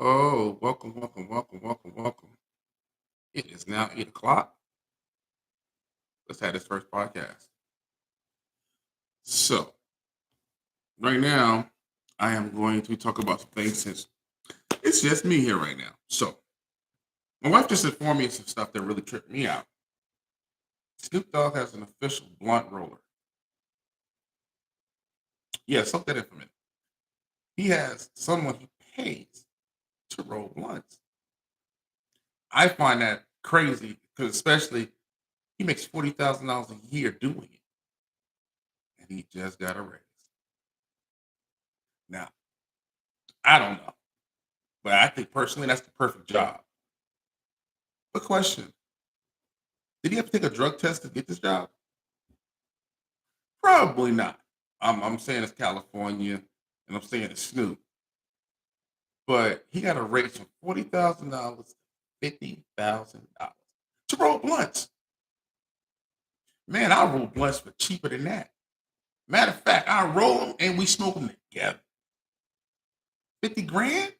Oh, welcome, welcome, welcome, welcome, welcome. It is now 8 o'clock. Let's have this first podcast. So, right now, I am going to talk about some things since it's just me here right now. So, my wife just informed me of some stuff that really tripped me out. Snoop Dogg has an official blunt roller. Yeah, soak that in for a minute. He has someone he pays to roll blunts. I find that crazy because, especially, he makes $40,000 a year doing it, and he just got a raise. Now, I don't know. But I think personally that's the perfect job. But question, did he have to take a drug test to get this job? Probably not. I'm saying it's California and I'm saying it's Snoop. But he got a raise from $40,000 to $50,000 to roll blunts. Man, I'll roll blunts for cheaper than that. Matter of fact, I roll them and we smoke them together. 50 grand?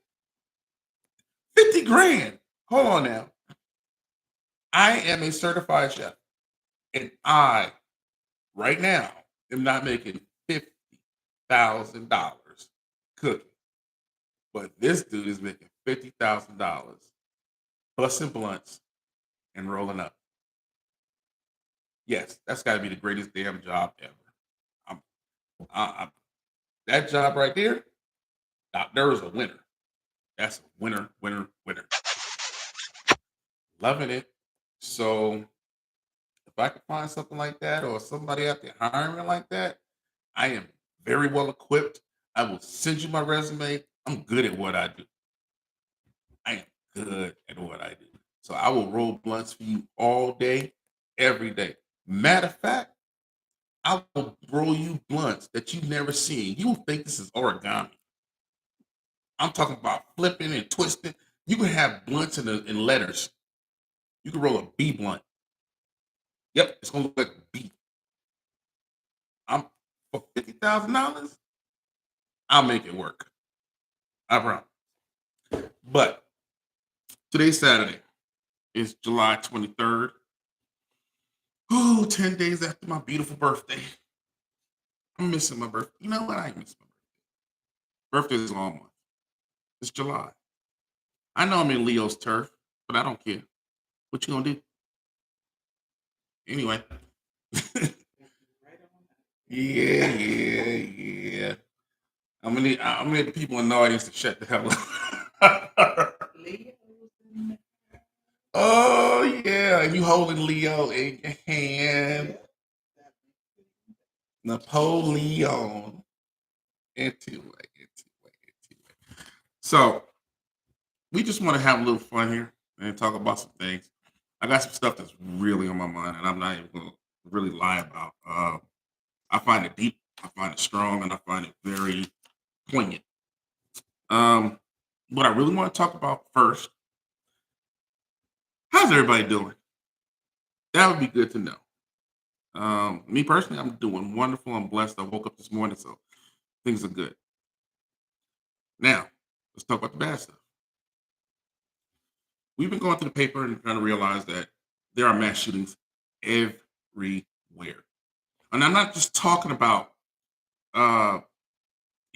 50 grand. Hold on now. I am a certified chef and I right now am not making $50,000 cooking. But this dude is making $50,000 busting blunts and rolling up. Yes, that's got to be the greatest damn job ever. I'm, I, that job right there, there is a winner. That's a winner, winner, winner. Loving it. So if I could find something like that or somebody out there hiring like that, I am very well equipped. I will send you my resume. I'm good at what I do. I am good at what I do. So I will roll blunts for you all day, every day. Matter of fact, I will roll you blunts that you've never seen. You will think this is origami. I'm talking about flipping and twisting. You can have blunts in letters. You can roll a B blunt. Yep, it's gonna look like a B. I'm for $50,000. I'll make it work. I promise. But today's Saturday. It's July 23rd. Oh, 10 days after my beautiful birthday. I'm missing my birthday. You know what? I ain't missing my birthday. Birthday is all month. It's July. I know I'm in Leo's turf, but I don't care. What you gonna do? Anyway. Yeah, yeah, yeah. I'm gonna need the people in the audience to shut the hell up. Oh yeah, and you holding Leo in your hand. Napoleon. Anyway. So we just want to have a little fun here and talk about some things. I got some stuff that's really on my mind, and I'm not even going to really lie about. I find it deep, I find it strong, and I find it very poignant. Um, what I really want to talk about first, how's everybody doing? That would be good to know. Me personally, I'm doing wonderful. I'm blessed. I woke up this morning, so things are good. Now, let's talk about the bad stuff. We've been going through the paper and trying to realize that there are mass shootings everywhere. And I'm not just talking about, uh,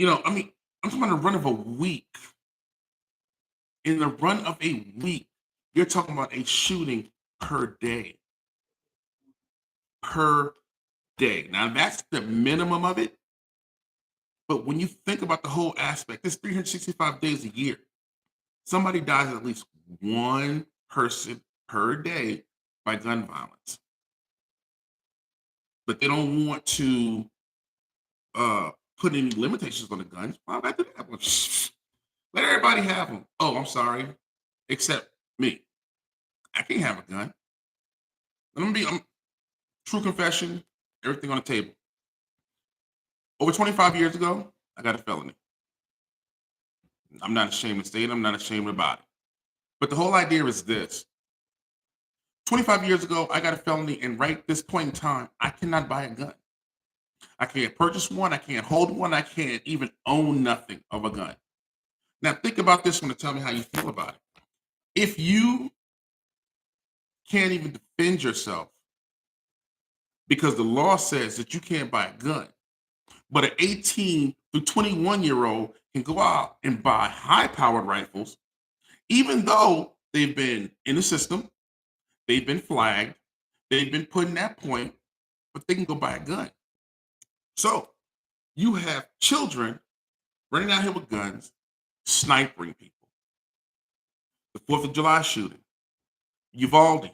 I'm talking about the run of a week. In the run of a week, you're talking about a shooting per day. Per day. Now, that's the minimum of it. But when you think about the whole aspect, there's 365 days a year. Somebody dies at least one person per day by gun violence. But they don't want to uh, put any limitations on the guns. Why would I do that? Well, let everybody have them. Oh, I'm sorry, except me. I can't have a gun. I'm true confession. Everything on the table. Over 25 years ago, I got a felony. I'm not ashamed to say it. I'm not ashamed about it. But the whole idea is this: 25 years ago, I got a felony, and right this point in time, I cannot buy a gun. I can't purchase one. I can't hold one. I can't even own nothing of a gun. Now, think about this one and tell me how you feel about it. If you can't even defend yourself because the law says that you can't buy a gun, but an 18 to 21-year-old can go out and buy high-powered rifles, even though they've been in the system, they've been flagged, they've been put in that point, but they can go buy a gun. So you have children running out here with guns, sniping people. The 4th of July shooting, Uvalde.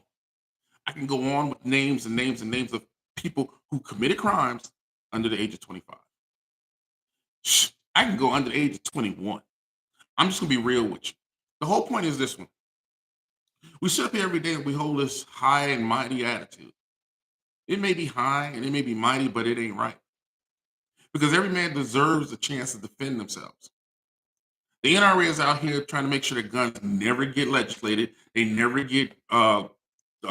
I can go on with names and names and names of people who committed crimes under the age of 25. I can go under the age of 21. I'm just going to be real with you. The whole point is this one. We sit up here every day and we hold this high and mighty attitude. It may be high and it may be mighty, but it ain't right. Because every man deserves a chance to defend themselves. The NRA is out here trying to make sure that guns never get legislated. They never get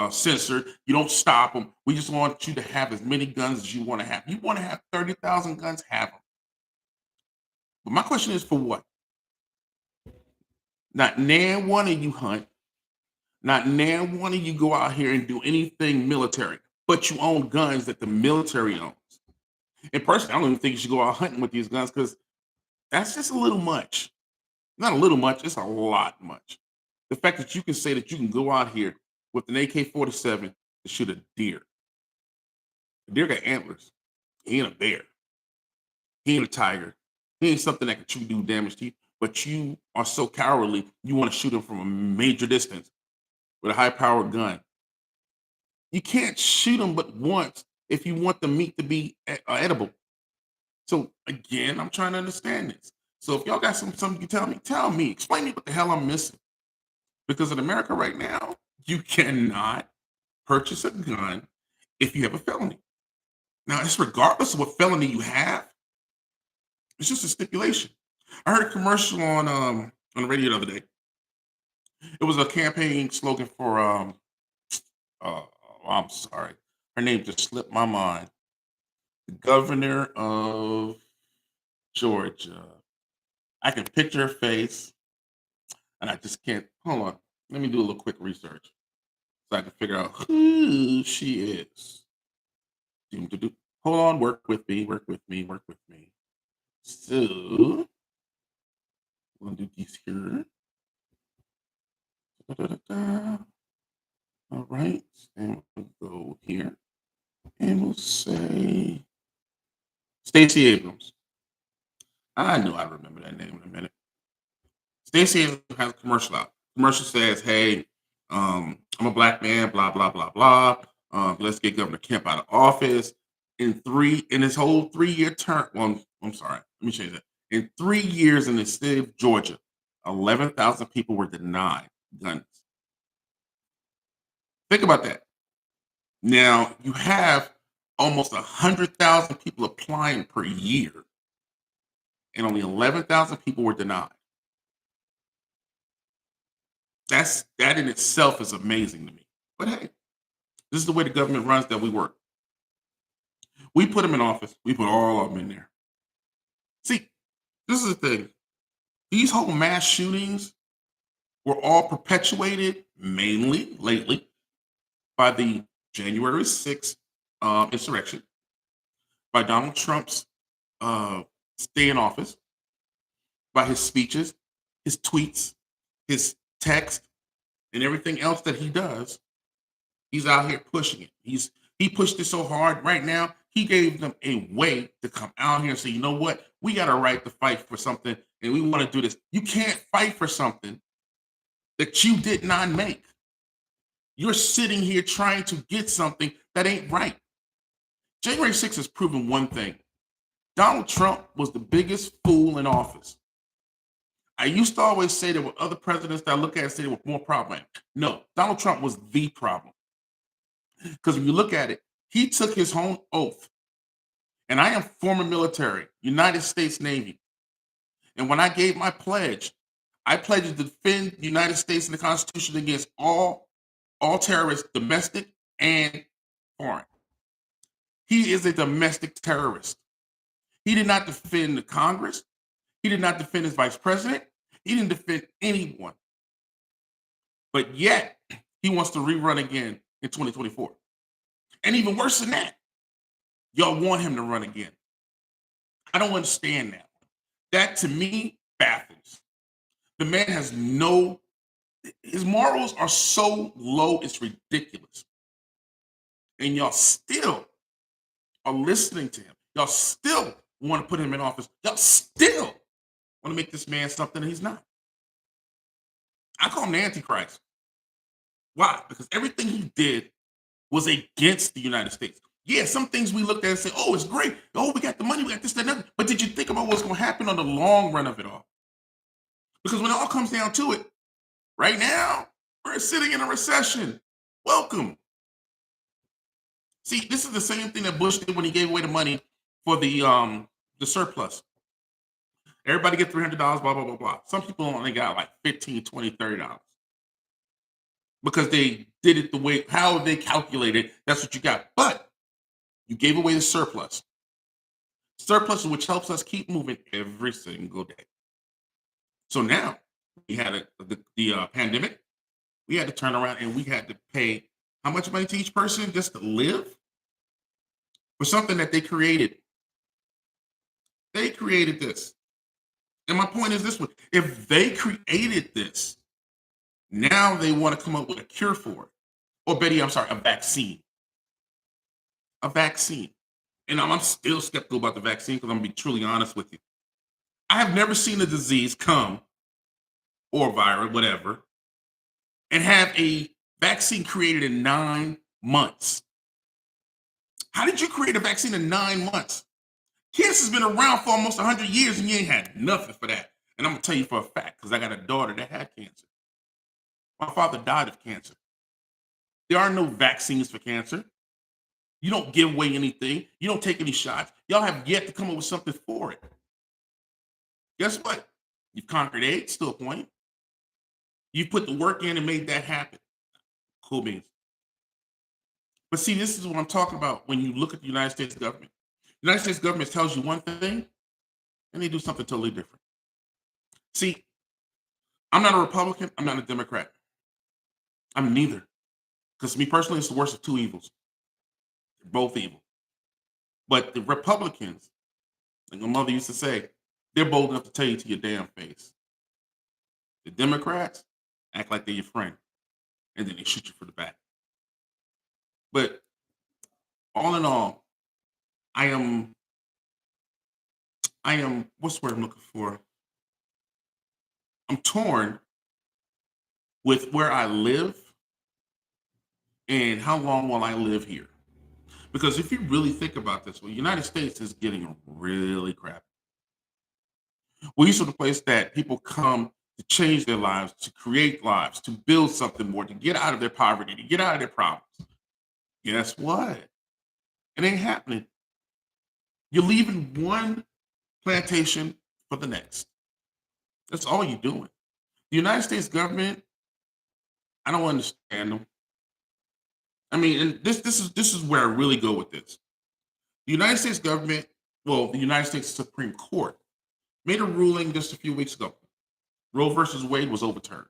censored. You don't stop them. We just want you to have as many guns as you want to have. You want to have 30,000 guns, have them. But my question is for what? Not nan one of you hunt. Not nan one of you go out here and do anything military. But you own guns that the military owns. And personally, I don't even think you should go out hunting with these guns because that's just a little much. Not a little much, it's a lot much. The fact that you can say that you can go out here with an AK-47 to shoot a deer. A deer got antlers. He ain't a bear. He ain't a tiger. He ain't something that can do damage to you. But you are so cowardly, you want to shoot him from a major distance with a high-powered gun. You can't shoot him but once if you want the meat to be edible. So again, I'm trying to understand this. So if y'all got something you can tell me, explain me what the hell I'm missing. Because in America right now, you cannot purchase a gun if you have a felony. Now, it's regardless of what felony you have. It's just a stipulation. I heard a commercial on the radio the other day. It was a campaign slogan for I'm sorry, her name just slipped my mind. The governor of Georgia. I can picture her face, and I just can't. Hold on, let me do a little quick research so I can figure out who she is. Hold on, work with me, work with me, work with me. So we'll do these here. Da-da-da-da. All right, and we'll go here, and we'll say Stacey Abrams. I knew I'd remember that name in a minute. Stacey Abrams has a commercial out. Commercial says, "Hey, I'm a black man, blah blah blah blah. Let's get Governor Kemp out of office." In his whole 3-year term. Well, I'm sorry. Let me change that. In 3 years in the state of Georgia, 11,000 people were denied guns. Think about that. Now you have almost 100,000 people applying per year, and only 11,000 people were denied. That in itself is amazing to me. But hey, this is the way the government runs, that we work. We put them in office. We put all of them in there. See, this is the thing. These whole mass shootings were all perpetuated, mainly lately, by the January 6th insurrection, by Donald Trump's stay in office, by his speeches, his tweets, his text, and everything else that he does. He's out here pushing it. He pushed it so hard right now. He gave them a way to come out here and say, you know what? We got a right to fight for something, and we want to do this. You can't fight for something that you did not make. You're sitting here trying to get something that ain't right. January 6th has proven one thing. Donald Trump was the biggest fool in office. I used to always say there were other presidents that I look at and say they were more problematic. No, Donald Trump was the problem. Because when you look at it, he took his own oath. And I am former military, United States Navy. And when I gave my pledge, I pledged to defend the United States and the Constitution against all terrorists, domestic and foreign. He is a domestic terrorist. He did not defend the Congress. He did not defend his vice president. He didn't defend anyone. But yet, he wants to rerun again in 2024. And even worse than that, y'all want him to run again. I don't understand that. That to me baffles. The man has his morals are so low, it's ridiculous. And y'all still are listening to him. Y'all still want to put him in office. Y'all still want to make this man something that he's not. I call him the Antichrist. Why? Because everything he did was against the United States. Yeah, some things we looked at and said, oh, it's great. Oh, we got the money, we got this, that, and that. But did you think about what's going to happen on the long run of it all? Because when it all comes down to it, right now, we're sitting in a recession. Welcome. See, this is the same thing that Bush did when he gave away the money for the surplus. Everybody get $300, blah, blah, blah, blah. Some people only got like $15, $20, $30. Because they did it the way, how they calculated, that's what you got. But you gave away the surplus. Surplus, which helps us keep moving every single day. So now we had the pandemic. We had to turn around and we had to pay how much money to each person just to live for something that they created. They created this. And my point is this one. If they created this, now they want to come up with a cure for it. Or a vaccine. A vaccine. And I'm still skeptical about the vaccine because I'm going to be truly honest with you. I have never seen a disease come, or virus, whatever, and have a vaccine created in 9 months. How did you create a vaccine in 9 months? Cancer's been around for almost 100 years and you ain't had nothing for that. And I'm going to tell you for a fact because I got a daughter that had cancer. My father died of cancer. There are no vaccines for cancer. You don't give away anything. You don't take any shots. Y'all have yet to come up with something for it. Guess what? You've conquered AIDS to a point. You put the work in and made that happen. Cool beans. But see, this is what I'm talking about when you look at the United States government. The United States government tells you one thing, and they do something totally different. See, I'm not a Republican. I'm not a Democrat. I'm neither. Because me personally, it's the worst of two evils. They're both evil. But the Republicans, like my mother used to say, they're bold enough to tell you to your damn face. The Democrats act like they're your friend, and then they shoot you for the back. But all in all, I am, what's the word I'm looking for? I'm torn with where I live and how long will I live here. Because if you really think about this, well, the United States is getting really crappy. We used to the place that people come to change their lives, to create lives, to build something more, to get out of their poverty, to get out of their problems. Guess what? It ain't happening. You're leaving one plantation for the next. That's all you're doing. The United States government, I don't understand them. I mean, and this is where I really go with this. The United States government, well, the United States Supreme Court made a ruling just a few weeks ago. Roe versus Wade was overturned.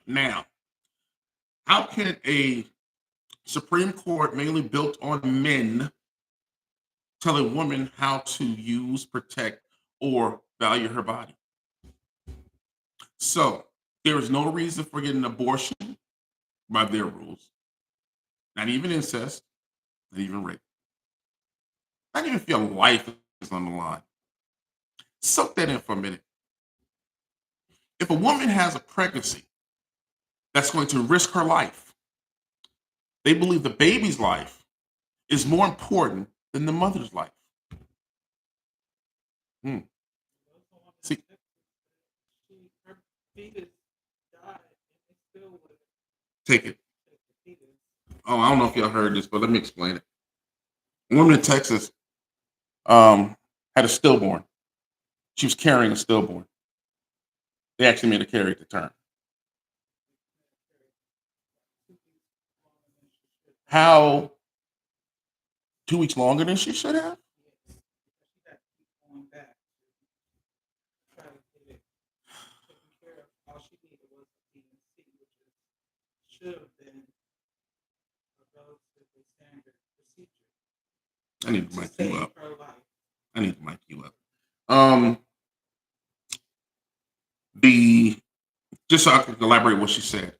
Now, how can a Supreme Court mainly built on men tell a woman how to use, protect, or value her body? So there is no reason for getting an abortion by their rules. Not even incest, not even rape. Not even if your life is on the line. Soak that in for a minute. If a woman has a pregnancy that's going to risk her life, they believe the baby's life is more important than the mother's life. Hmm. See, take it. Oh, I don't know if y'all heard this, but let me explain it. A woman in Texas had a stillborn. She was carrying a stillborn. They actually made her carry it to term. How 2 weeks longer than she should have? I need to mic you up. I need to mic you up. Um, the just so I can elaborate what she said.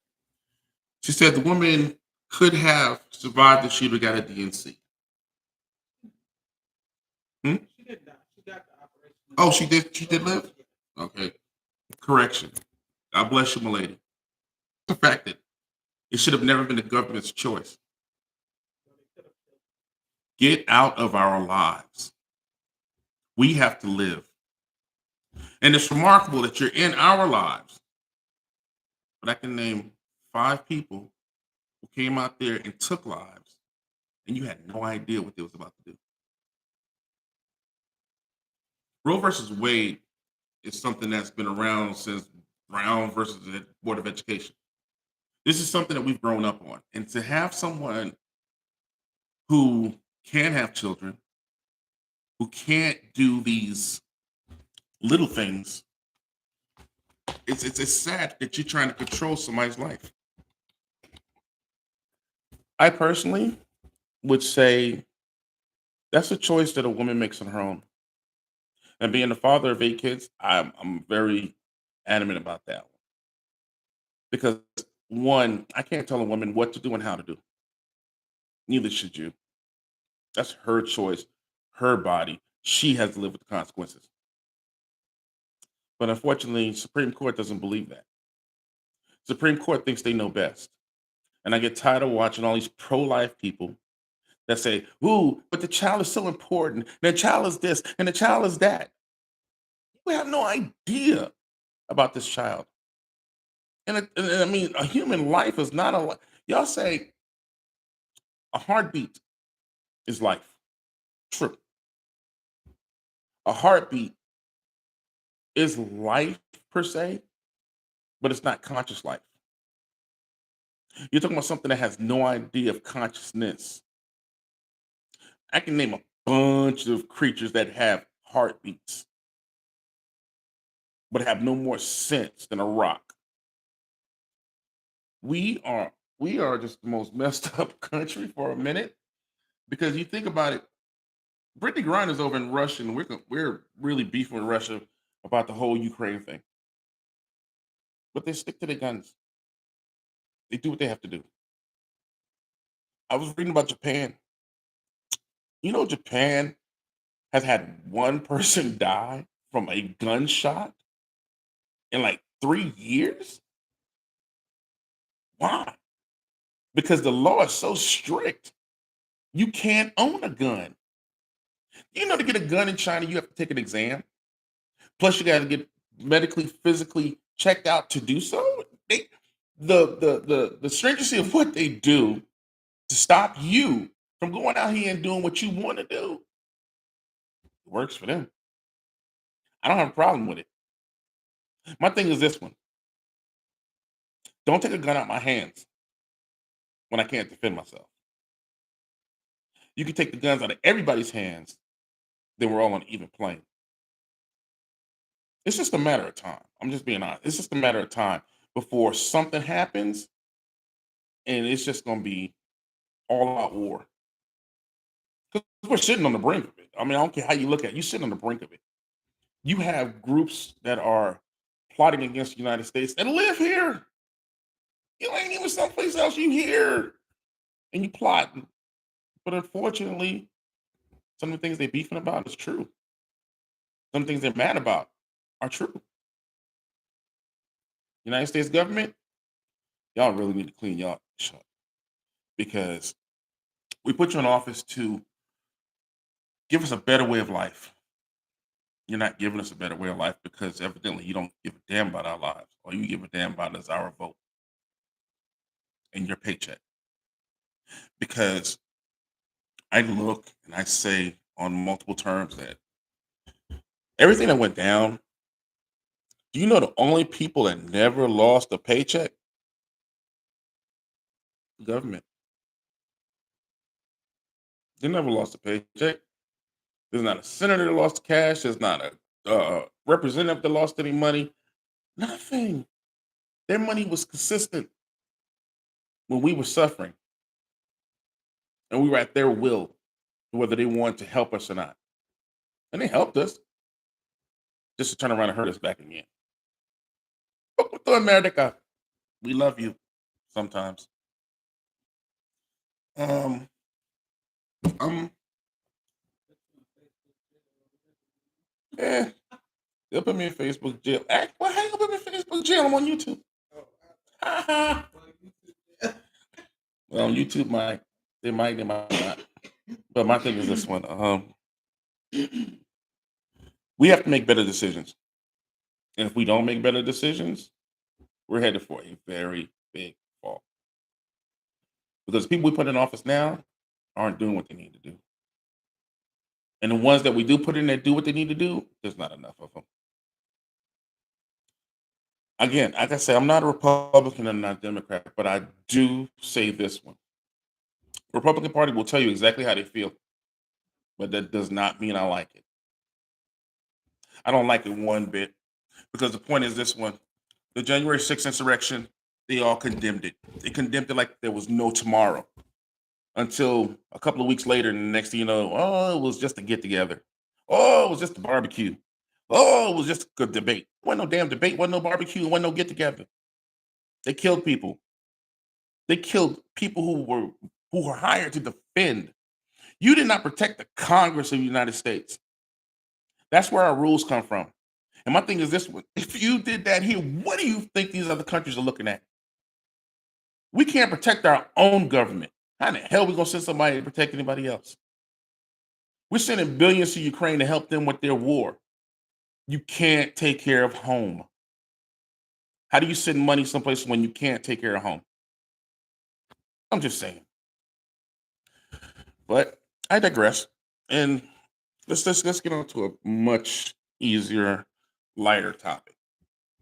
She said the woman could have survived if she'd have got a DNC. Hmm? Oh, she did. She did live. Okay. Correction. God bless you, my lady. The fact that it should have never been the government's choice. Get out of our lives. We have to live. And it's remarkable that you're in our lives. But I can name 5 people who came out there and took lives, and you had no idea what they was about to do. Roe versus Wade is something that's been around since Brown versus the Board of Education. This is something that we've grown up on. And to have someone who can have children, who can't do these little things, it's sad that you're trying to control somebody's life. I personally would say that's a choice that a woman makes on her own. And being the father of 8 kids, I'm very adamant about that one. Because one, I can't tell a woman what to do and how to do. Neither should you. That's her choice, her body. She has to live with the consequences. But unfortunately, Supreme Court doesn't believe that. Supreme Court thinks they know best. And I get tired of watching all these pro-life people that say, ooh, but the child is so important. The child is this and the child is that. We have no idea about this child. And I mean, a human life is not a y'all say a heartbeat is life. True. A heartbeat is life per se, but it's not conscious life. You're talking about something that has no idea of consciousness. I can name a bunch of creatures that have heartbeats, but have no more sense than a rock. We are we are just the most messed up country for a minute because you think about it. Brittany Griner's over in Russia, and we're really beefing with Russia about the whole Ukraine thing. But they stick to their guns. They do what they have to do. I was reading about Japan. You know, Japan has had one person die from a gunshot in like 3 years. Why? Because the law is so strict. You can't own a gun. You know, to get a gun in China, you have to take an exam. Plus, you got to get medically, physically checked out to do so. They, the stringency of what they do to stop you from going out here and doing what you want to do works for them. I don't have a problem with it. My thing is this one: don't take a gun out my hands when I can't defend myself. You can take the guns out of everybody's hands, then we're all on an even plane. It's just a matter of time. I'm just being honest. It's just a matter of time before something happens, and it's just going to be all out war. 'Cause we're sitting on the brink of it. I mean, I don't care how you look at it. You're sitting on the brink of it. You have groups that are plotting against the United States and live here. You ain't even someplace else. You here and you plotting. But unfortunately, some of the things they beefing about is true. Some things they're mad about are true. United States government, y'all really need to clean y'all shut because we put you in office to give us a better way of life. You're not giving us a better way of life because evidently you don't give a damn about our lives. All you give a damn about is our vote and your paycheck. Because I look and I say on multiple terms that everything that went down, do you know the only people that never lost a paycheck? The government. They never lost a paycheck. There's not a senator that lost cash. There's not a representative that lost any money. Nothing. Their money was consistent. when we were suffering and we were at their will, whether they wanted to help us or not. And they helped us just to turn around and hurt us back again. But America, we love you sometimes. Um, I'm, eh, they'll put me in Facebook jail. Well, how you gonna put me in Facebook jail? I'm on YouTube. Well, on YouTube might, they might not. But my thing is this one. We have to make better decisions. And if we don't make better decisions, we're headed for a very big fall. Because the people we put in office now aren't doing what they need to do. And the ones that we do put in there do what they need to do, there's not enough of them. Again, like I say, I'm not a Republican and not a Democrat, but I do say this one. Republican Party will tell you exactly how they feel, but that does not mean I like it. I don't like it one bit because the point is this one. The January 6th insurrection, they all condemned it. They condemned it like there was no tomorrow until a couple of weeks later. And the next thing you know, oh, it was just a get together. Oh, it was just a barbecue. Oh, it was just a good debate. Wasn't no damn debate, wasn't no barbecue, wasn't no get together. They killed people. They killed people who were hired to defend. You did not protect the Congress of the United States. That's where our rules come from. And my thing is this one. If you did that here, what do you think these other countries are looking at? We can't protect our own government. How in the hell are we going to send somebody to protect anybody else? We're sending billions to Ukraine to help them with their war. You can't take care of home. How do you send money someplace when you can't take care of home? I'm just saying. But I digress. And let's get on to a much easier, lighter topic.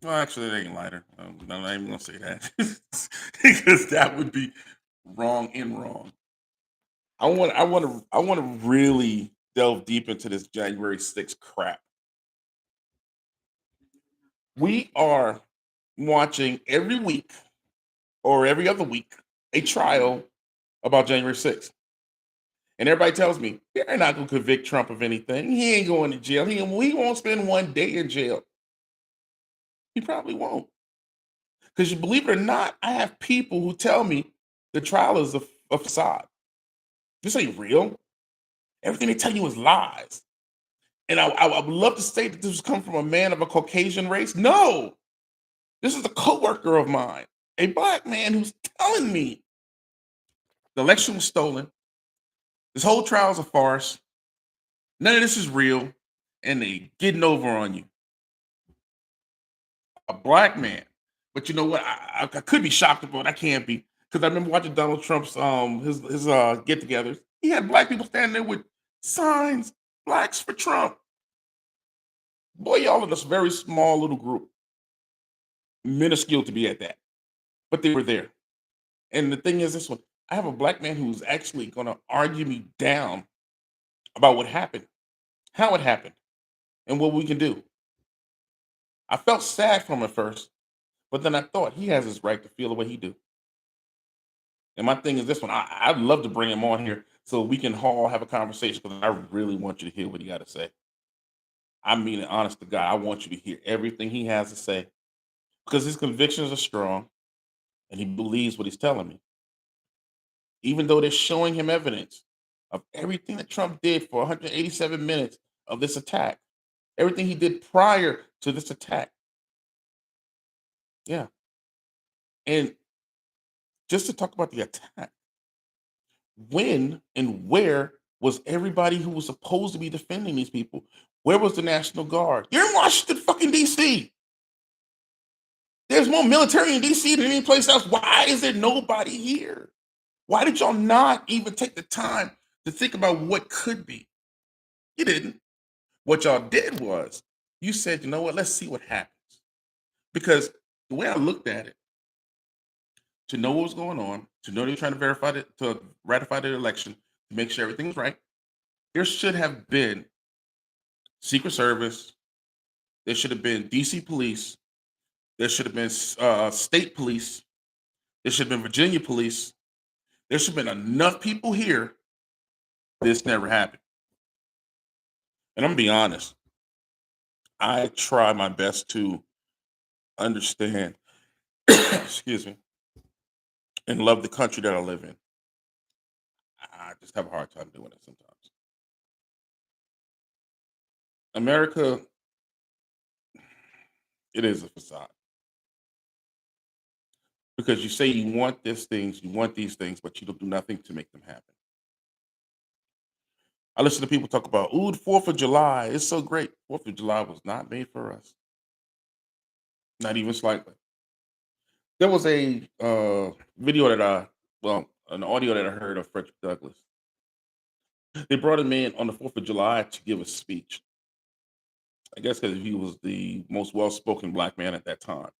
Well, actually, it ain't lighter. I'm not even gonna say that because that would be wrong and wrong. I want to really delve deep into this January 6th crap. We are watching every week or every other week a trial about January 6th. And everybody tells me they're not going to convict Trump of anything. He ain't going to jail. He won't spend one day in jail. He probably won't. Because you believe it or not, I have people who tell me the trial is a facade. This ain't real. Everything they tell you is lies. And I would love to say that this was come from a man of a Caucasian race. No, this is a coworker of mine, a black man who's telling me the election was stolen. This whole trial is a farce. None of this is real, and they getting over on you. A black man. But you know what? I could be shocked about it. I can't be. Because I remember watching Donald Trump's his get-togethers. He had black people standing there with signs, blacks for Trump. Boy, y'all in this very small little group. Minuscule to be at that. But they were there. And the thing is this one, I have a black man who's actually gonna argue me down about what happened, how it happened, and what we can do. I felt sad for him at first, but then I thought he has his right to feel the way he do. And my thing is this one, I'd love to bring him on here so we can all have a conversation because I really want you to hear what he got to say. I mean it, honest to God, I want you to hear everything he has to say because his convictions are strong and he believes what he's telling me. Even though they're showing him evidence of everything that Trump did for 187 minutes of this attack, everything he did prior to this attack. Yeah. And just to talk about the attack, when and where was everybody who was supposed to be defending these people? Where was the National Guard? You're in Washington fucking DC. There's more military in DC than any place else. Why is there nobody here? Why did y'all not even take the time to think about what could be? You didn't. What y'all did was you said, you know what, let's see what happens. Because the way I looked at it, to know what was going on, to know they were trying to to ratify the election, to make sure everything was right, there should have been Secret Service, there should have been DC police, there should have been state police, There should have been Virginia police. There should have been enough people here. This never happened. And I'm gonna be honest. I try my best to understand, excuse me, and love the country that I live in. I just have a hard time doing it sometimes. America, it is a facade because you say you want these things, but you don't do nothing to make them happen. I listen to people talk about, ooh, the 4th of July. It's so great. 4th of July was not made for us, not even slightly. There was a video that an audio that I heard of Frederick Douglass. They brought him in on the 4th of July to give a speech. I guess because he was the most well-spoken black man at that time.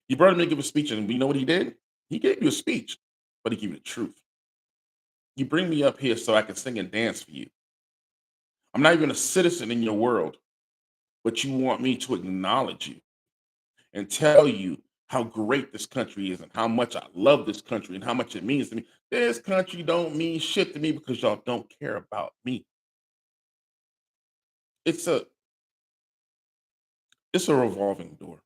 You brought him in to give a speech, and you know what he did? He gave you a speech, but he gave you the truth. You bring me up here so I can sing and dance for you. I'm not even a citizen in your world, but you want me to acknowledge you and tell you how great this country is and how much I love this country and how much it means to me. This country don't mean shit to me because y'all don't care about me. It's a it's a revolving door.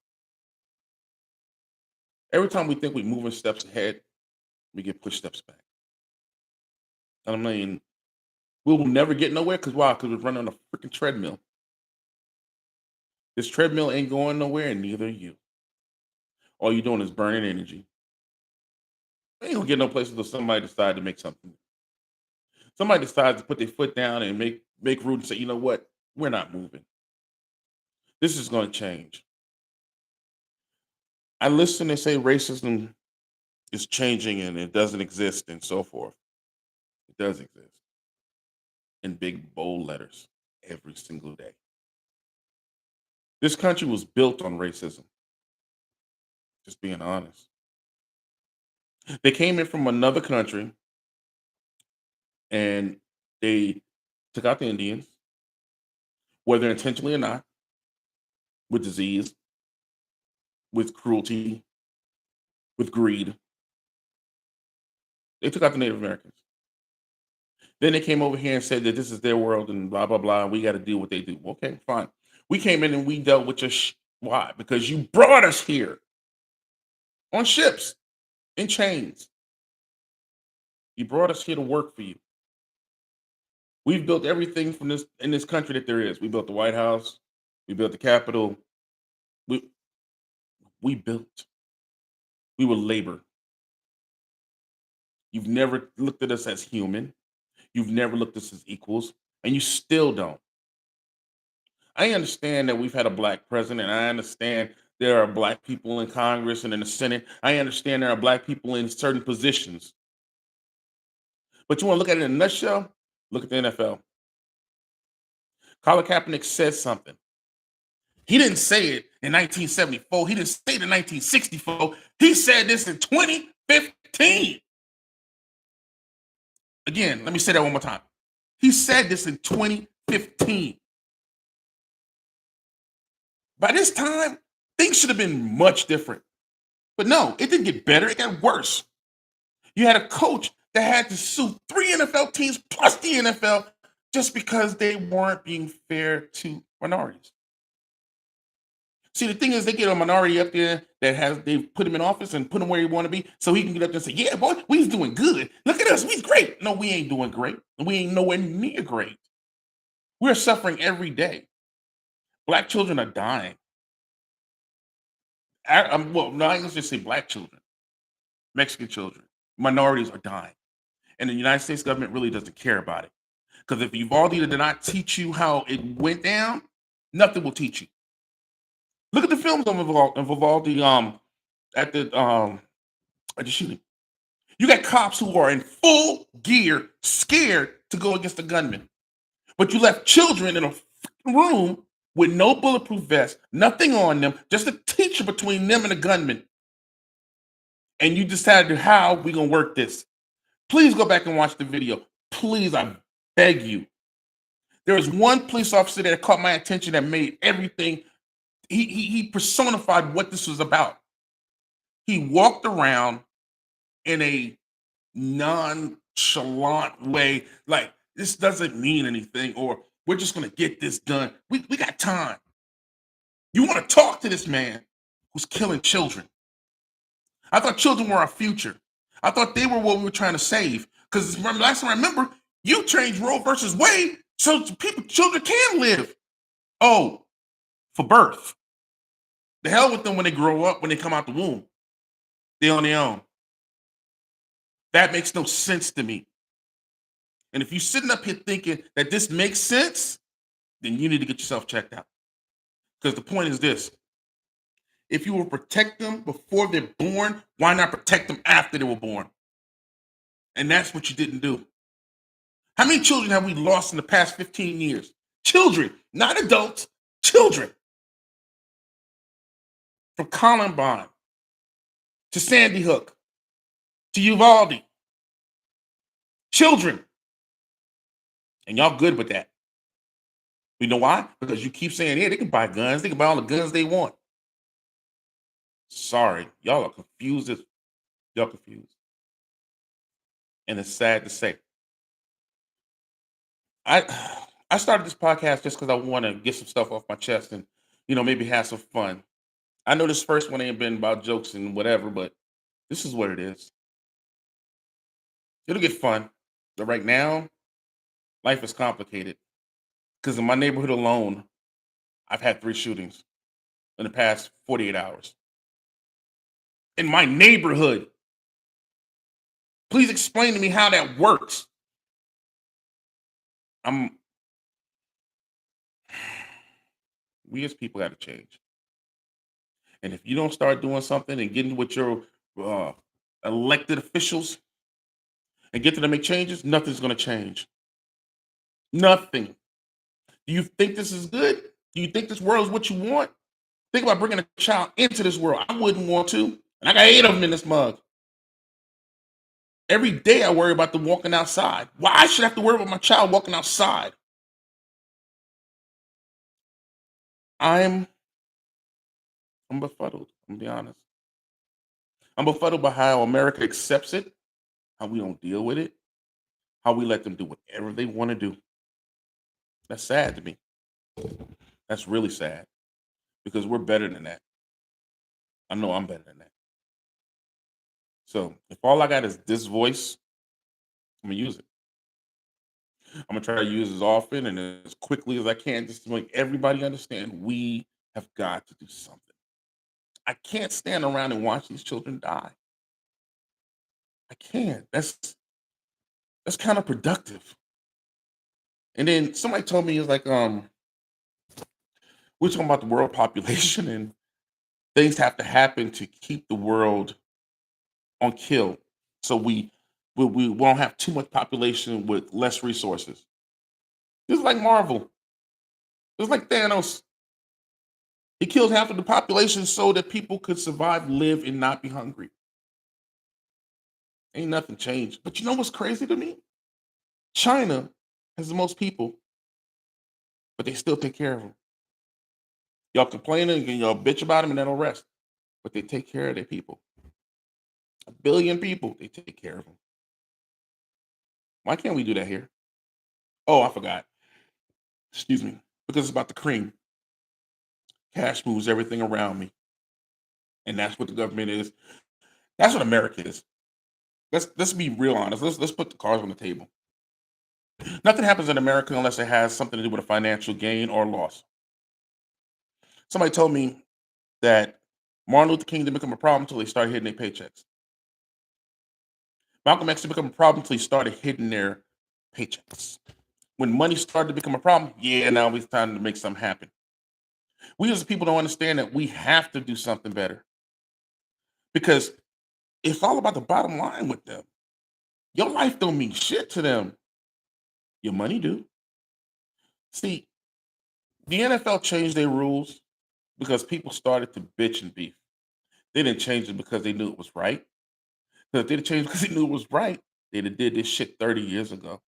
Every time we think we're moving steps ahead, we get pushed steps back. And I mean, we will never get nowhere because why? Because we're running on a freaking treadmill. This treadmill ain't going nowhere, and neither are you. All you're doing is burning energy. Ain't gonna get no place until somebody decides to make something. Somebody decides to put their foot down and make root and say, you know what? We're not moving. This is gonna change. I listen and say racism is changing and it doesn't exist and so forth. It does exist in big bold letters every single day. This country was built on racism. Just being honest. They came in from another country and they took out the Indians, whether intentionally or not, with disease, with cruelty, with greed. They took out the Native Americans. Then they came over here and said that this is their world and blah, blah, blah. And we got to do what they do. Okay, fine. We came in and we dealt with your why? Because you brought us here on ships in chains. You brought us here to work for you. We've built everything from this in this country that there is. We built the White House. We built the Capitol. We built. We were labor. You've never looked at us as human. You've never looked at us as equals, and you still don't. I understand that we've had a black president. I understand there are black people in Congress and in the Senate. I understand there are black people in certain positions. But you want to look at it in a nutshell? Look at the NFL. Colin Kaepernick said something. He didn't say it in 1974. He didn't say it in 1964. He said this in 2015. Again, let me say that one more time. He said this in 2015. By this time, things should have been much different. But no, it didn't get better. It got worse. You had a coach that had to sue 3 NFL teams plus the NFL just because they weren't being fair to minorities. See, the thing is, they get a minority up there they put him in office and put him where he want to be, so he can get up there and say, "Yeah, boy, we's doing good. Look at us, we's great." No, we ain't doing great. We ain't nowhere near great. We're suffering every day. Black children are dying. Well, no, I can just say black children, Mexican children, minorities are dying, and the United States government really doesn't care about it. Because if Uvalde did not teach you how it went down, nothing will teach you. Look at the films of Uvalde at the shooting. You got cops who are in full gear, scared to go against the gunman. But you left children in a room with no bulletproof vest, nothing on them, just a teacher between them and the gunman. And you decided how we gonna work this. Please go back and watch the video. Please, I beg you. There was one police officer that caught my attention that made everything. He personified what this was about. He walked around in a nonchalant way, like this doesn't mean anything, or we're just gonna get this done. We got time. You want to talk to this man who's killing children. I thought children were our future. I thought they were what we were trying to save. Because last time I remember, you changed Roe versus Wade so children can live. Oh, for birth. The hell with them when they grow up, when they come out the womb. They're on their own. That makes no sense to me. And if you're sitting up here thinking that this makes sense, then you need to get yourself checked out. Because the point is this: if you will protect them before they're born, why not protect them after they were born? And that's what you didn't do. How many children have we lost in the past 15 years? Children, not adults, children. From Columbine to Sandy Hook to Uvalde. Children. And y'all good with that. You know why? Because you keep saying, yeah, they can buy guns. They can buy all the guns they want. Sorry, y'all are confused. Y'all confused. And it's sad to say. I started this podcast just because I want to get some stuff off my chest and, maybe have some fun. I know this first one ain't been about jokes and whatever, but this is what it is. It'll get fun. But right now, life is complicated. Because in my neighborhood alone, I've had 3 shootings in the past 48 hours. In my neighborhood. Please explain to me how that works. We as people got to change. And if you don't start doing something and getting with your elected officials and get them to make changes, nothing's going to change. Nothing. Do you think this is good? Do you think this world is what you want? Think about bringing a child into this world. I wouldn't want to. And I got 8 of them in this mug. Every day I worry about them walking outside. Why I should have to worry about my child walking outside? I'm befuddled. I'm gonna be honest. I'm befuddled by how America accepts it, how we don't deal with it, how we let them do whatever they want to do. That's sad to me. That's really sad because we're better than that. I know I'm better than that. So if all I got is this voice, I'm gonna use it. I'm gonna try to use it as often and as quickly as I can, just to make everybody understand we have got to do something. I can't stand around and watch these children die. I can't. That's kind of productive. And then somebody told me, it's like, we're talking about the world population and things have to happen to keep the world on kill. So we won't have too much population with less resources. It's like Marvel. It's like Thanos. He killed half of the population so that people could survive, live, and not be hungry. Ain't nothing changed. But you know what's crazy to me? China has the most people, but they still take care of them. Y'all complaining and y'all bitch about them and they don't rest. But they take care of their people. 1 billion people, they take care of them. Why can't we do that here? Oh, I forgot. Excuse me. Because it's about the cream. Cash moves everything around me. And that's what the government is. That's what America is. Let's be real honest. Let's put the cards on the table. Nothing happens in America unless it has something to do with a financial gain or loss. Somebody told me that Martin Luther King didn't become a problem until they started hitting their paychecks. Malcolm X didn't become a problem until he started hitting their paychecks. When money started to become a problem, now it's time to make something happen. We as people don't understand that we have to do something better. Because it's all about the bottom line with them. Your life don't mean shit to them. Your money do. See, the NFL changed their rules because people started to bitch and beef. They didn't change it because they knew it was right. Because if they didn't change it because they knew it was right, they'd have did this shit 30 years ago.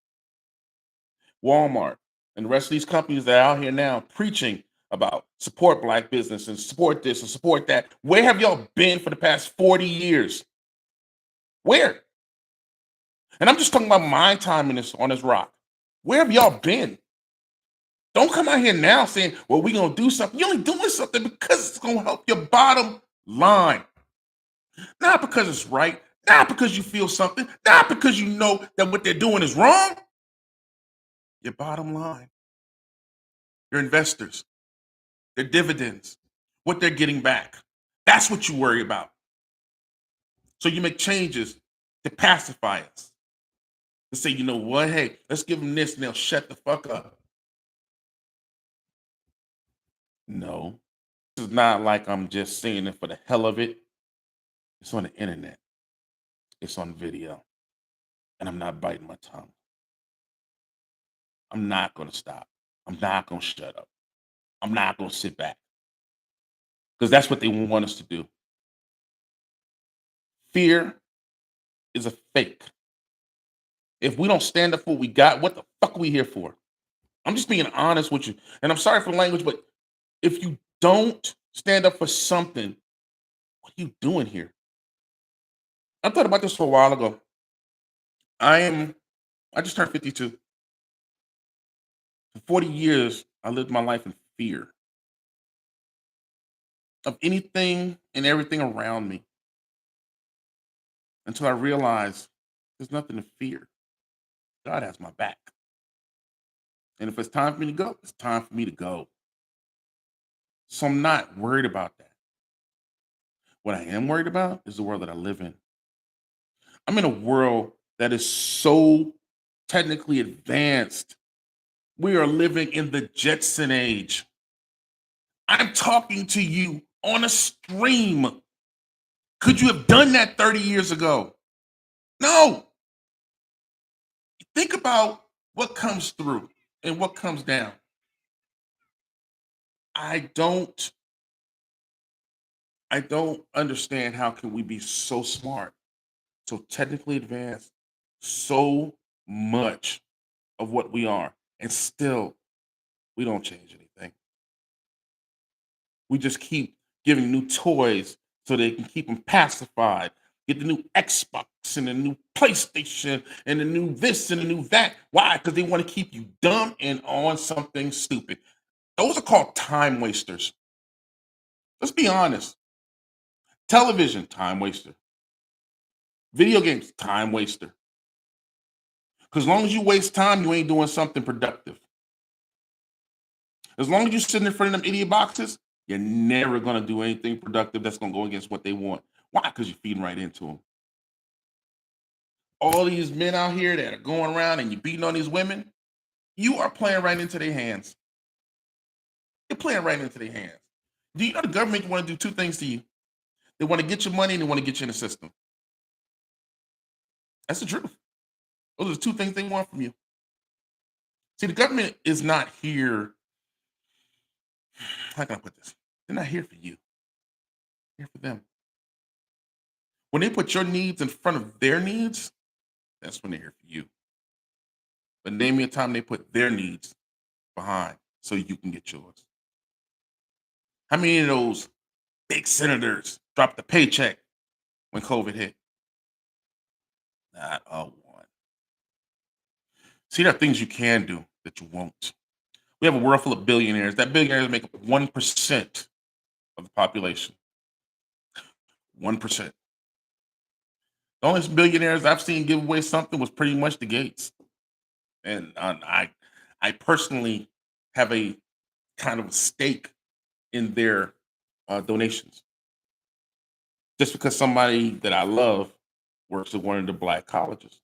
Walmart and the rest of these companies that are out here now preaching about support Black business and support this and support that. Where have y'all been for the past 40 years? Where? And I'm just talking about my time in this on this rock. Where have y'all been? Don't come out here now saying, well, we're gonna do something. You're only doing something because it's gonna help your bottom line. Not because it's right, not because you feel something, not because you know that what they're doing is wrong. Your bottom line, your investors, their dividends, what they're getting back. That's what you worry about. So you make changes to pacify us. To say, you know what, hey, let's give them this and they'll shut the fuck up. No, this is not like I'm just saying it for the hell of it. It's on the internet. It's on video. And I'm not biting my tongue. I'm not going to stop. I'm not going to shut up. I'm not going to sit back. Because that's what they want us to do. Fear is a fake. If we don't stand up for what we got, what the fuck are we here for? I'm just being honest with you. And I'm sorry for the language, but if you don't stand up for something, what are you doing here? I thought about this for a while ago. I just turned 52. For 40 years, I lived my life in fear of anything and everything around me until I realized there's nothing to fear. God has my back. And if it's time for me to go, it's time for me to go. So I'm not worried about that. What I am worried about is the world that I live in. I'm in a world that is so technically advanced. We are living in the Jetson age. I'm talking to you on a stream. Could you have done that 30 years ago? No. Think about what comes through and what comes down. I don't understand how can we be so smart, so technically advanced, so much of what we are, and still we don't change anything. We just keep giving new toys so they can keep them pacified. Get the new Xbox and the new PlayStation and the new this and the new that. Why? Because they want to keep you dumb and on something stupid. Those are called time wasters. Let's be honest. Television, time waster. Video games, time waster. Because as long as you waste time, you ain't doing something productive. As long as you're sitting in front of them idiot boxes, you're never going to do anything productive that's going to go against what they want. Why? Because you're feeding right into them. All these men out here that are going around and you're beating on these women, you are playing right into their hands. You're playing right into their hands. Do you know the government want to do two things to you? They want to get your money and they want to get you in the system. That's the truth. Those are the two things they want from you. See, the government is not here. How can I put this? They're not here for you. They're here for them. When they put your needs in front of their needs, that's when they're here for you. But name me a time they put their needs behind so you can get yours. How many of those big senators dropped the paycheck when COVID hit? Not a one. See, there are things you can do that you won't. We have a world full of billionaires. That billionaires make up 1% of the population. 1%. The only billionaires I've seen give away something was pretty much the Gates. And I personally have a kind of stake in their donations. Just because somebody that I love works at one of the black colleges.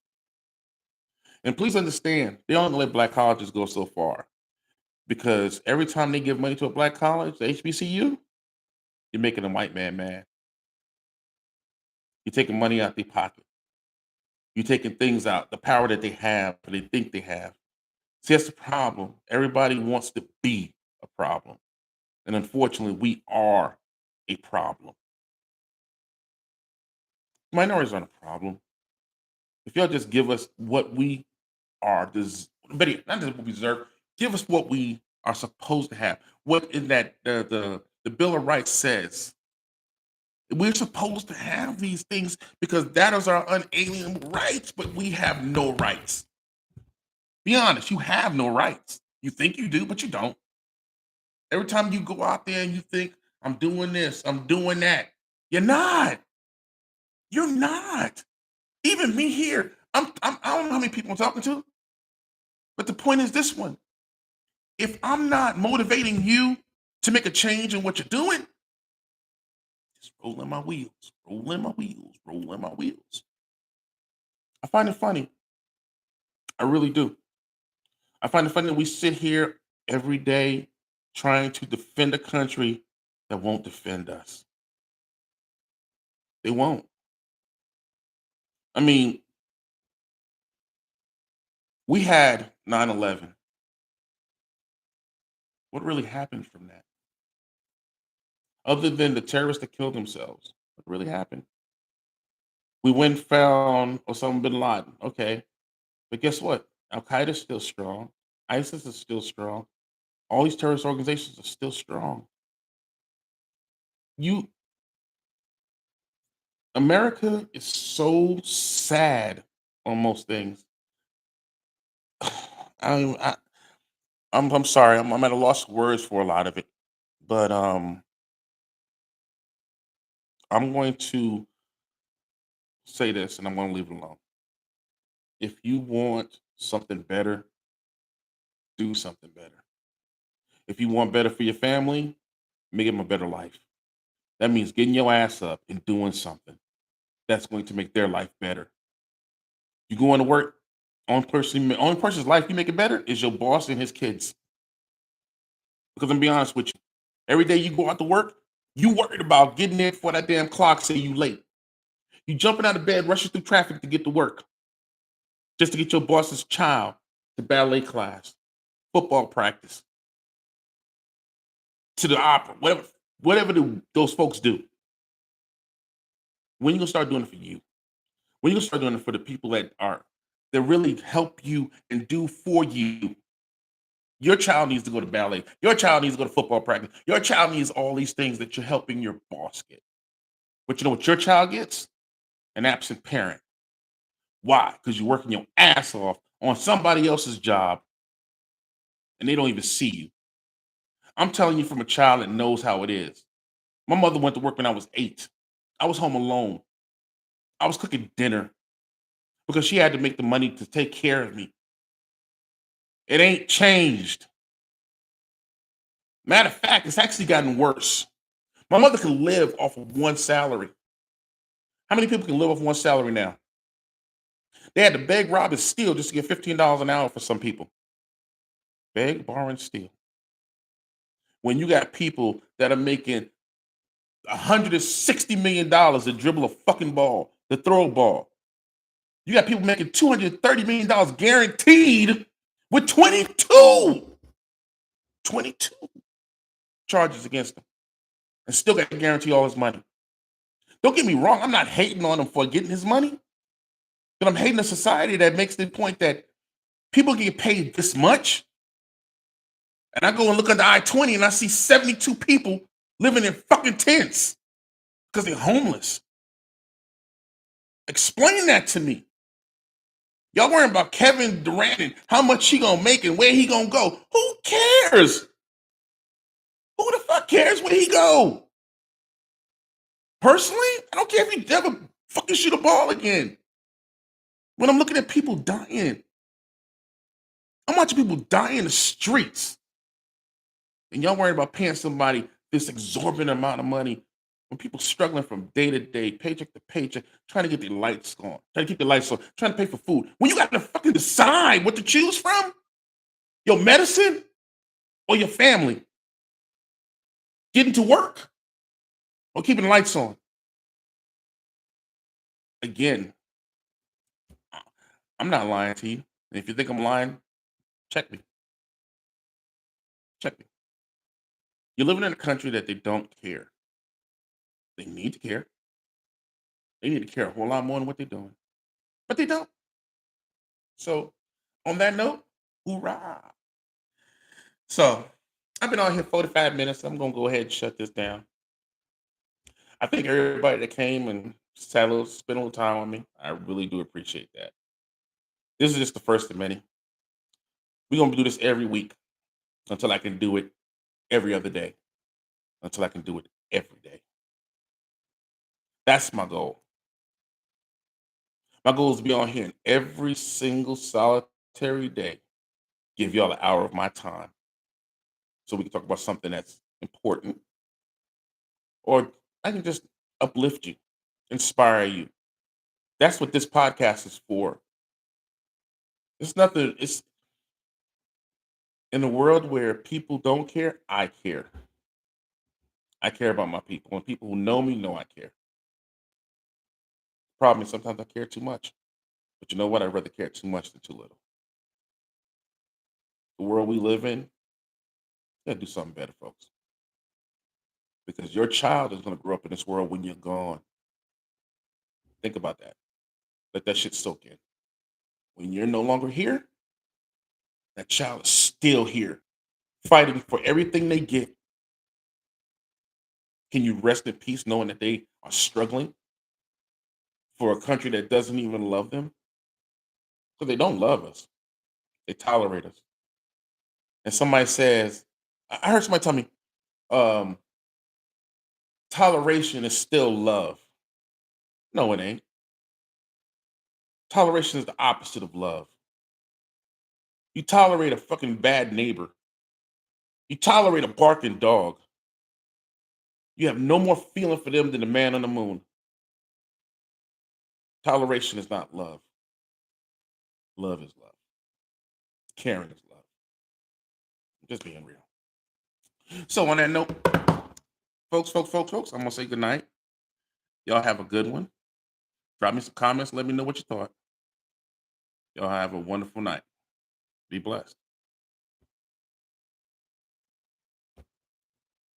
And please understand, they only let black colleges go so far. Because every time they give money to a black college, the HBCU, you're making a white man mad. You're taking money out their pocket. You're taking things out, the power that they have, or they think they have. See, that's the problem. Everybody wants to be a problem. And unfortunately, we are a problem. Minorities aren't a problem. If y'all just give us what we are, but not just what we deserve, give us what we are supposed to have. What in that the Bill of Rights says. We're supposed to have these things because that is our unalienable rights, but we have no rights. Be honest, you have no rights. You think you do, but you don't. Every time you go out there and you think, I'm doing this, I'm doing that, you're not. You're not. Even me here, I don't know how many people I'm talking to, but the point is this one. If I'm not motivating you to make a change in what you're doing, just rolling my wheels, rolling my wheels, rolling my wheels. I find it funny. I really do. I find it funny that we sit here every day trying to defend a country that won't defend us. They won't. I mean, we had 9/11. What really happened from that? Other than the terrorists that killed themselves, what really happened? We went and found Osama bin Laden. Okay. But guess what? Al Qaeda is still strong. ISIS is still strong. All these terrorist organizations are still strong. You America is so sad on most things. I, I'm sorry. I'm at a loss of words for a lot of it. But I'm going to say this and I'm going to leave it alone. If you want something better, do something better. If you want better for your family, make them a better life. That means getting your ass up and doing something that's going to make their life better. You going to work, only person's life you make it better is your boss and his kids. Because I'm be honest with you, every day you go out to work, you worried about getting there before that damn clock say you late. You jumping out of bed, rushing through traffic to get to work, just to get your boss's child to ballet class, football practice, to the opera, whatever those folks do. When you gonna start doing it for you? When you gonna start doing it for the people that really help you and do for you? Your child needs to go to ballet. Your child needs to go to football practice. Your child needs all these things that you're helping your boss get. But you know what your child gets? An absent parent. Why? Because you're working your ass off on somebody else's job and they don't even see you. I'm telling you from a child that knows how it is. My mother went to work when I was 8. I was home alone. I was cooking dinner because she had to make the money to take care of me. It ain't changed. Matter of fact, it's actually gotten worse. My mother could live off of one salary. How many people can live off one salary now? They had to beg, rob, and steal just to get $15 an hour for some people. Beg, borrow, and steal. When you got people that are making $160 million to dribble a fucking ball, to throw a ball. You got people making $230 million guaranteed with 22 charges against them and still got to guarantee all his money. Don't get me wrong, I'm not hating on him for getting his money, but I'm hating a society that makes the point that people get paid this much. And I go and look at the I-20 and I see 72 people living in fucking tents because they're homeless. Explain that to me. Y'all worrying about Kevin Durant and how much he gonna make and where he gonna go. Who cares? Who the fuck cares where he go? Personally, I don't care if he ever fucking shoot a ball again. When I'm looking at people dying, I'm watching people die in the streets. And y'all worried about paying somebody this exorbitant amount of money when people struggling from day to day, paycheck to paycheck, trying to get their lights on, trying to keep their lights on, trying to pay for food. When you got to fucking decide what to choose from, your medicine or your family, getting to work or keeping the lights on. Again, I'm not lying to you. And if you think I'm lying, check me. Check me. You're living in a country that they don't care. They need to care. They need to care a whole lot more than what they're doing. But they don't. So, on that note, hoorah. So, I've been on here 45 minutes. I'm going to go ahead and shut this down. I think everybody that came and sat a little, spent a little time with me, I really do appreciate that. This is just the first of many. We're gonna do this every week until I can do it every other day. Until I can do it every day. That's my goal. My goal is to be on here in every single solitary day. Give y'all an hour of my time so we can talk about something that's important, or I can just uplift you, inspire you. That's what this podcast is for. It's nothing. It's in a world where people don't care. I care. I care about my people, and people who know me know I care. Problem is sometimes I care too much, but you know what? I'd rather care too much than too little. The world we live in, gotta do something better, folks. Because your child is gonna grow up in this world when you're gone. Think about that. Let that shit soak in. When you're no longer here, that child is still here, fighting for everything they get. Can you rest in peace knowing that they are struggling for a country that doesn't even love them? Because they don't love us. They tolerate us. And somebody says, I heard somebody tell me, um, toleration is still love. No, it ain't. Toleration is the opposite of love. You tolerate a fucking bad neighbor. You tolerate a barking dog. You have no more feeling for them than the man on the moon. Toleration is not love. Love is love. Caring is love. Just being real. So on that note, folks, I'm gonna say good night. Y'all have a good one. Drop me some comments. Let me know what you thought. Y'all have a wonderful night. Be blessed.